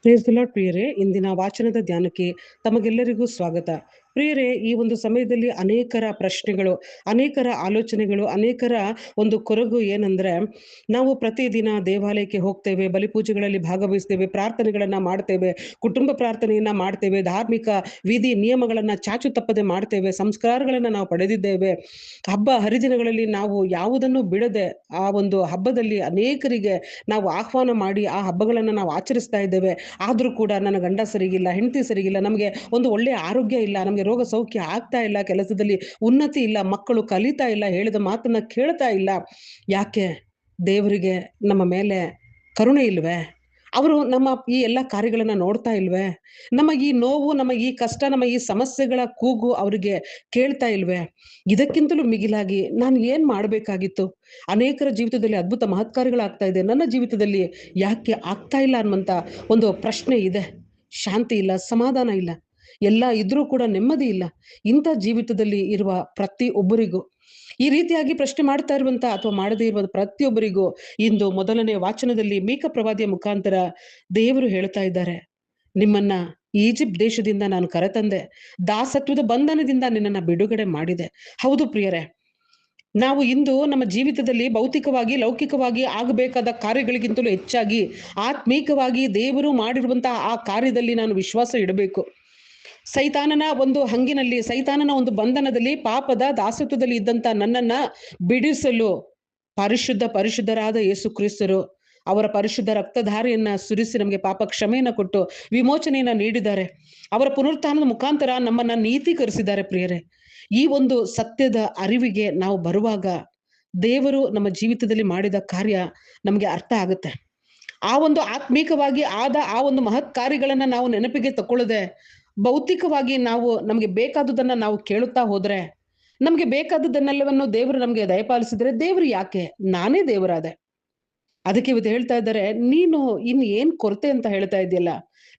Praise the lord ಪ್ರಿಯರೇ, ಇಂದಿನ ವಾಚನದ ಧ್ಯಾನಕ್ಕೆ ತಮಗೆಲ್ಲರಿಗೂ ಸ್ವಾಗತ. ಪ್ರಿಯರೇ, ಈ ಒಂದು ಸಮಯದಲ್ಲಿ ಅನೇಕರ ಪ್ರಶ್ನೆಗಳು, ಅನೇಕರ ಆಲೋಚನೆಗಳು, ಅನೇಕರ ಒಂದು ಕೊರಗು ಏನಂದ್ರೆ, ನಾವು ಪ್ರತಿದಿನ ದೇವಾಲಯಕ್ಕೆ ಹೋಗ್ತೇವೆ, ಬಲಿಪೂಜೆಗಳಲ್ಲಿ ಭಾಗವಹಿಸ್ತೇವೆ, ಪ್ರಾರ್ಥನೆಗಳನ್ನ ಮಾಡ್ತೇವೆ, ಕುಟುಂಬ ಪ್ರಾರ್ಥನೆಯನ್ನ ಮಾಡ್ತೇವೆ, ಧಾರ್ಮಿಕ ವಿಧಿ ನಿಯಮಗಳನ್ನ ಚಾಚು ತಪ್ಪದೆ ಮಾಡ್ತೇವೆ, ಸಂಸ್ಕಾರಗಳನ್ನ ನಾವು ಪಡೆದಿದ್ದೇವೆ. ಹಬ್ಬ ಹರಿದಿನಗಳಲ್ಲಿ ನಾವು ಯಾವುದನ್ನು ಬಿಡದೆ ಆ ಒಂದು ಹಬ್ಬದಲ್ಲಿ ಅನೇಕರಿಗೆ ನಾವು ಆಹ್ವಾನ ಮಾಡಿ ಆ ಹಬ್ಬಗಳನ್ನ ನಾವು ಆಚರಿಸ್ತಾ ಇದ್ದೇವೆ. ಆದ್ರೂ ಕೂಡ ನನ್ನ ಗಂಡ ಸರಿಗಿಲ್ಲ, ಹೆಂಡತಿ ಸರಿಗಿಲ್ಲ, ನಮಗೆ ಒಂದು ಒಳ್ಳೆಯ ಆರೋಗ್ಯ ಇಲ್ಲ, ನಮಗೆ ರೋಗ ಸೌಖ್ಯ ಆಗ್ತಾ ಇಲ್ಲ, ಕೆಲಸದಲ್ಲಿ ಉನ್ನತಿ ಇಲ್ಲ, ಮಕ್ಕಳು ಕಲಿತಾ ಇಲ್ಲ, ಹೇಳಿದ ಮಾತನ್ನ ಕೇಳ್ತಾ ಇಲ್ಲ. ಯಾಕೆ? ದೇವರಿಗೆ ನಮ್ಮ ಮೇಲೆ ಕರುಣೆ ಇಲ್ವೇ? ಅವರು ನಮ್ಮ ಈ ಎಲ್ಲ ಕಾರ್ಯಗಳನ್ನ ನೋಡ್ತಾ ಇಲ್ವೇ? ನಮ್ಮ ಈ ನೋವು, ನಮ್ಮ ಈ ಕಷ್ಟ, ನಮ್ಮ ಈ ಸಮಸ್ಯೆಗಳ ಕೂಗು ಅವರಿಗೆ ಕೇಳ್ತಾ ಇಲ್ವೇ? ಇದಕ್ಕಿಂತಲೂ ಮಿಗಿಲಾಗಿ ನಾನು ಏನ್ ಮಾಡ್ಬೇಕಾಗಿತ್ತು? ಅನೇಕರ ಜೀವಿತದಲ್ಲಿ ಅದ್ಭುತ ಮಹತ್ಕಾರ್ಯಗಳಾಗ್ತಾ ಇದೆ, ನನ್ನ ಜೀವಿತದಲ್ಲಿ ಯಾಕೆ ಆಗ್ತಾ ಇಲ್ಲ ಅನ್ನುವಂತ ಒಂದು ಪ್ರಶ್ನೆ ಇದೆ. ಶಾಂತಿ ಇಲ್ಲ, ಸಮಾಧಾನ ಇಲ್ಲ, ಎಲ್ಲ ಇದ್ರೂ ಕೂಡ ನೆಮ್ಮದಿ ಇಲ್ಲ. ಇಂಥ ಜೀವಿತದಲ್ಲಿ ಇರುವ ಪ್ರತಿ ಒಬ್ಬರಿಗೂ, ಈ ರೀತಿಯಾಗಿ ಪ್ರಶ್ನೆ ಮಾಡ್ತಾ ಇರುವಂತ ಅಥವಾ ಮಾಡದೇ ಇರುವ ಪ್ರತಿಯೊಬ್ಬರಿಗೂ ಇಂದು ಮೊದಲನೇ ವಾಚನದಲ್ಲಿ ಮೀಕ ಪ್ರವಾದಿಯ ಮುಖಾಂತರ ದೇವರು ಹೇಳ್ತಾ ಇದ್ದಾರೆ, ನಿಮ್ಮನ್ನ ಈಜಿಪ್ಟ್ ದೇಶದಿಂದ ನಾನು ಕರೆತಂದೆ, ದಾಸತ್ವದ ಬಂಧನದಿಂದ ನಿನ್ನನ್ನ ಬಿಡುಗಡೆ ಮಾಡಿದೆ. ಹೌದು ಪ್ರಿಯರೇ, ನಾವು ಇಂದು ನಮ್ಮ ಜೀವಿತದಲ್ಲಿ ಭೌತಿಕವಾಗಿ, ಲೌಕಿಕವಾಗಿ ಆಗಬೇಕಾದ ಕಾರ್ಯಗಳಿಗಿಂತಲೂ ಹೆಚ್ಚಾಗಿ ಆತ್ಮೀಕವಾಗಿ ದೇವರು ಮಾಡಿರುವಂತಹ ಆ ಕಾರ್ಯದಲ್ಲಿ ನಾನು ವಿಶ್ವಾಸ ಇಡಬೇಕು. ಸೈತಾನನ ಒಂದು ಹಂಗಿನಲ್ಲಿ, ಸೈತಾನನ ಒಂದು ಬಂಧನದಲ್ಲಿ, ಪಾಪದ ದಾಸತ್ವದಲ್ಲಿ ಇದ್ದಂತ ನನ್ನನ್ನ ಬಿಡಿಸಲು ಪರಿಶುದ್ಧರಾದ ಯೇಸು ಕ್ರಿಸ್ತರು ಅವರ ಪರಿಶುದ್ಧ ರಕ್ತಧಾರೆಯನ್ನ ಸುರಿಸಿ ನಮಗೆ ಪಾಪ ಕ್ಷಮೆಯನ್ನ ಕೊಟ್ಟು ವಿಮೋಚನೆಯನ್ನ ನೀಡಿದ್ದಾರೆ. ಅವರ ಪುನರುತ್ಥಾನದ ಮುಖಾಂತರ ನಮ್ಮನ್ನ ನೀತೀಕರಿಸಿದ್ದಾರೆ. ಪ್ರಿಯರೇ, ಈ ಒಂದು ಸತ್ಯದ ಅರಿವಿಗೆ ನಾವು ಬರುವಾಗ ದೇವರು ನಮ್ಮ ಜೀವಿತದಲ್ಲಿ ಮಾಡಿದ ಕಾರ್ಯ ನಮಗೆ ಅರ್ಥ ಆಗುತ್ತೆ. ಆ ಒಂದು ಆತ್ಮೀಕವಾಗಿ ಆದ ಆ ಒಂದು ಮಹತ್ ಕಾರ್ಯಗಳನ್ನ ನಾವು ನೆನಪಿಗೆ ತಕೊಳ್ಳದೆ ಭೌತಿಕವಾಗಿ ನಾವು ನಮಗೆ ಬೇಕಾದುದನ್ನ ನಾವು ಕೇಳುತ್ತಾ ಹೋದ್ರೆ, ನಮ್ಗೆ ಬೇಕಾದದ್ದನ್ನೆಲ್ಲವನ್ನು ದೇವರು ನಮ್ಗೆ ದಯಪಾಲಿಸಿದ್ರೆ, ದೇವರು ಯಾಕೆ? ನಾನೇ ದೇವರಾದೆ. ಅದಕ್ಕೆ ಇವತ್ತು ಹೇಳ್ತಾ ಇದ್ದಾರೆ, ನೀನು ಇನ್ ಏನ್ ಕೊರತೆ ಅಂತ ಹೇಳ್ತಾ ಇದೆಯಲ್ಲ,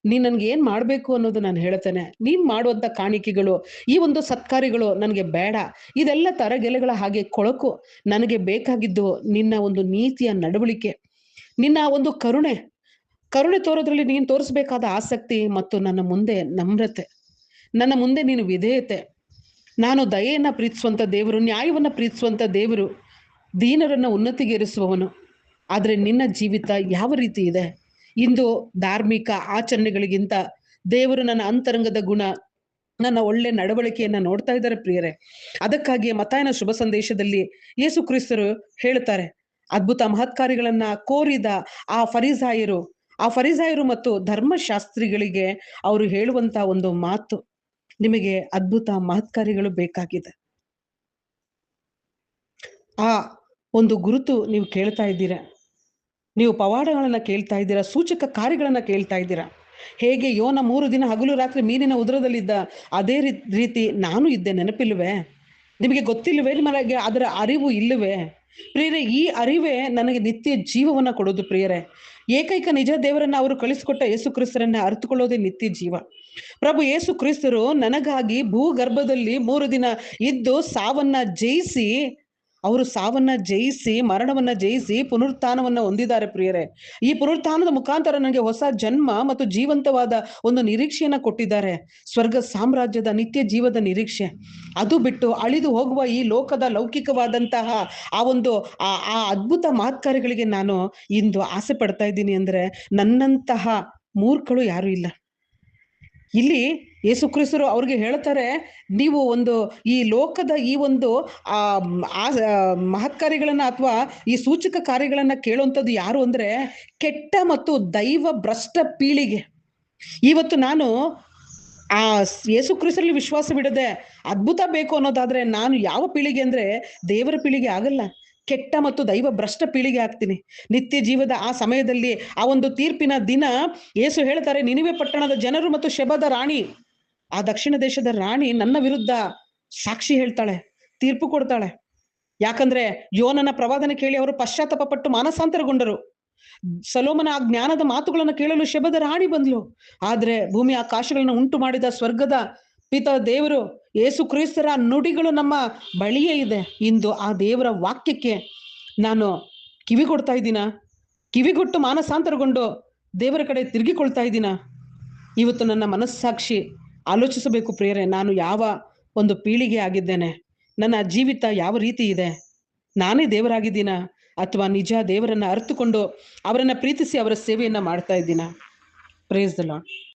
ನೀನ್ ನನ್ಗೆ ಏನ್ ಮಾಡ್ಬೇಕು ಅನ್ನೋದು ನಾನು ಹೇಳ್ತೇನೆ. ನೀನ್ ಮಾಡುವಂತ ಕಾಣಿಕೆಗಳು, ಈ ಒಂದು ಸತ್ಕಾರ್ಯಗಳು ನನಗೆ ಬೇಡ. ಇದೆಲ್ಲ ತರಗೆಲೆಗಳ ಹಾಗೆ ಕೊಳಕು. ನನಗೆ ಬೇಕಾಗಿದ್ದು ನಿನ್ನ ಒಂದು ನೀತಿಯ ನಡವಳಿಕೆ, ನಿನ್ನ ಒಂದು ಕರುಣೆ ತೋರೋದ್ರಲ್ಲಿ ನೀನು ತೋರಿಸ್ಬೇಕಾದ ಆಸಕ್ತಿ ಮತ್ತು ನನ್ನ ಮುಂದೆ ನಮ್ರತೆ, ನನ್ನ ಮುಂದೆ ನೀನು ವಿಧೇಯತೆ. ನಾನು ದಯೆಯನ್ನ ಪ್ರೀತಿಸುವಂತ ದೇವರು, ನ್ಯಾಯವನ್ನ ಪ್ರೀತಿಸುವಂತ ದೇವರು, ದೀನರನ್ನ ಉನ್ನತಿಗೇರಿಸುವವನು. ಆದ್ರೆ ನಿನ್ನ ಜೀವಿತ ಯಾವ ರೀತಿ ಇದೆ? ಇಂದು ಧಾರ್ಮಿಕ ಆಚರಣೆಗಳಿಗಿಂತ ದೇವರು ನನ್ನ ಅಂತರಂಗದ ಗುಣ, ನನ್ನ ಒಳ್ಳೆ ನಡವಳಿಕೆಯನ್ನ ನೋಡ್ತಾ ಇದ್ದಾರೆ ಪ್ರಿಯರೇ. ಅದಕ್ಕಾಗಿ ಮತ್ತಾಯನ ಶುಭ ಸಂದೇಶದಲ್ಲಿ ಯೇಸು ಕ್ರಿಸ್ತರು ಹೇಳ್ತಾರೆ, ಅದ್ಭುತ ಮಹತ್ಕಾರ್ಯಗಳನ್ನ ಕೋರಿದ ಆ ಫರಿಸಾಯರು ಮತ್ತು ಧರ್ಮಶಾಸ್ತ್ರಿಗಳಿಗೆ ಅವರು ಹೇಳುವಂತ ಒಂದು ಮಾತು, ನಿಮಗೆ ಅದ್ಭುತ ಮಹತ್ಕಾರ್ಯಗಳು ಬೇಕಾಗಿದೆ. ಆ ಒಂದು ಗುರುತು ನೀವು ಕೇಳ್ತಾ ಇದ್ದೀರಾ, ನೀವು ಪವಾಡಗಳನ್ನ ಕೇಳ್ತಾ ಇದ್ದೀರಾ, ಸೂಚಕ ಕಾರ್ಯಗಳನ್ನ ಕೇಳ್ತಾ ಇದ್ದೀರಾ. ಹೇಗೆ ಯೋನ 3 ದಿನ ಹಗಲು ರಾತ್ರಿ ಮೀನಿನ ಉದರದಲ್ಲಿದ್ದ, ಅದೇ ರೀತಿ ನಾನು ಇದ್ದೆ, ನೆನಪಿಲ್ವೇ? ನಿಮಗೆ ಗೊತ್ತಿಲ್ವೇ? ನಿಮಗೆ ಅದರ ಅರಿವು ಇಲ್ಲವೇ? ಪ್ರಿಯರೇ, ಈ ಅರಿವೇ ನನಗೆ ನಿತ್ಯ ಜೀವವನ್ನ ಕೊಡೋದು. ಪ್ರಿಯರೇ, ಏಕೈಕ ನಿಜ ದೇವರನ್ನ ಅವರು ಕಳಿಸಿಕೊಟ್ಟ ಯೇಸು ಕ್ರಿಸ್ತರನ್ನ ಅರ್ಥಕೊಳ್ಳೋದೇ ನಿತ್ಯ ಜೀವ. ಪ್ರಭು ಯೇಸು ಕ್ರಿಸ್ತರು ನನಗಾಗಿ ಭೂಗರ್ಭದಲ್ಲಿ 3 ದಿನ ಇದ್ದು ಸಾವನ್ನ ಜಯಿಸಿ ಮರಣವನ್ನ ಜಯಿಸಿ ಪುನರುತ್ಥಾನವನ್ನ ಹೊಂದಿದ್ದಾರೆ. ಪ್ರಿಯರೇ, ಈ ಪುನರುತ್ಥಾನದ ಮುಖಾಂತರ ನನಗೆ ಹೊಸ ಜನ್ಮ ಮತ್ತು ಜೀವಂತವಾದ ಒಂದು ನಿರೀಕ್ಷೆಯನ್ನ ಕೊಟ್ಟಿದ್ದಾರೆ. ಸ್ವರ್ಗ ಸಾಮ್ರಾಜ್ಯದ ನಿತ್ಯ ಜೀವದ ನಿರೀಕ್ಷೆ. ಅದು ಬಿಟ್ಟು ಅಳಿದು ಹೋಗುವ ಈ ಲೋಕದ ಲೌಕಿಕವಾದಂತಹ ಆ ಒಂದು ಆ ಅದ್ಭುತ ಮಹತ್ಕಾರ್ಯಗಳಿಗೆ ನಾನು ಇಂದು ಆಸೆ ಪಡ್ತಾ ಇದ್ದೀನಿ ಅಂದ್ರೆ, ನನ್ನಂತಹ ಮೂರ್ಖಳು ಯಾರು ಇಲ್ಲ. ಇಲ್ಲಿ ಯೇಸು ಕ್ರಿಸ್ತರು ಅವ್ರಿಗೆ ಹೇಳ್ತಾರೆ, ನೀವು ಒಂದು ಈ ಲೋಕದ ಈ ಒಂದು ಆ ಮಹತ್ಕಾರ್ಯಗಳನ್ನ ಅಥವಾ ಈ ಸೂಚಕ ಕಾರ್ಯಗಳನ್ನ ಕೇಳುವಂಥದ್ದು ಯಾರು ಅಂದ್ರೆ, ಕೆಟ್ಟ ಮತ್ತು ದೈವ ಭ್ರಷ್ಟ ಪೀಳಿಗೆ. ಇವತ್ತು ನಾನು ಆ ಯೇಸು ಕ್ರಿಸ್ತರಲ್ಲಿ ವಿಶ್ವಾಸವಿಡದೆ ಅದ್ಭುತ ಬೇಕು ಅನ್ನೋದಾದ್ರೆ, ನಾನು ಯಾವ ಪೀಳಿಗೆ ಅಂದ್ರೆ ದೇವರ ಪೀಳಿಗೆ ಆಗಲ್ಲ, ಕೆಟ್ಟ ಮತ್ತು ದೈವ ಭ್ರಷ್ಟ ಪೀಳಿಗೆ ಆಗ್ತೀನಿ. ನಿತ್ಯ ಜೀವದ ಆ ಸಮಯದಲ್ಲಿ, ಆ ಒಂದು ತೀರ್ಪಿನ ದಿನ ಯೇಸು ಹೇಳ್ತಾರೆ, ನಿನಿವೆ ಪಟ್ಟಣದ ಜನರು ಮತ್ತು ಶೆಬದ ರಾಣಿ, ಆ ದಕ್ಷಿಣ ದೇಶದ ರಾಣಿ ನನ್ನ ವಿರುದ್ಧ ಸಾಕ್ಷಿ ಹೇಳ್ತಾಳೆ, ತೀರ್ಪು ಕೊಡ್ತಾಳೆ. ಯಾಕಂದ್ರೆ ಯೋನನ ಪ್ರವಾದನೆ ಕೇಳಿ ಅವರು ಪಶ್ಚಾತ್ತಾಪ ಪಟ್ಟು ಮಾನಸಾಂತರಗೊಂಡರು. ಸಲೋಮನ ಆ ಜ್ಞಾನದ ಮಾತುಗಳನ್ನು ಕೇಳಲು ಶೆಬದ ರಾಣಿ ಬಂದ್ಲು. ಆದ್ರೆ ಭೂಮಿ ಆಕಾಶಗಳನ್ನ ಉಂಟು ಮಾಡಿದ ಸ್ವರ್ಗದ ಪಿತ ದೇವರು ಯೇಸು ಕ್ರಿಸ್ತರ ನುಡಿಗಳು ನಮ್ಮ ಬಳಿಯೇ ಇದೆ. ಇಂದು ಆ ದೇವರ ವಾಕ್ಯಕ್ಕೆ ನಾನು ಕಿವಿ ಕೊಡ್ತಾ ಇದ್ದೀನ? ಕಿವಿಗೊಟ್ಟು ಮಾನಸಾಂತರಗೊಂಡು ದೇವರ ಕಡೆ ತಿರುಗಿಕೊಳ್ತಾ ಇದ್ದೀನಾ? ಇವತ್ತು ನನ್ನ ಮನಸ್ಸಾಕ್ಷಿ ಆಲೋಚಿಸಬೇಕು ಪ್ರಿಯರೇ. ನಾನು ಯಾವ ಒಂದು ಪೀಳಿಗೆ ಆಗಿದ್ದೇನೆ? ನನ್ನ ಜೀವಿತ ಯಾವ ರೀತಿ ಇದೆ? ನಾನೇ ದೇವರಾಗಿದ್ದೀನಾ? ಅಥವಾ ನಿಜ ದೇವರನ್ನ ಅರಿತುಕೊಂಡು ಅವರನ್ನ ಪ್ರೀತಿಸಿ ಅವರ ಸೇವೆಯನ್ನ ಮಾಡ್ತಾ ಇದ್ದೀನಾ? Praise the lord.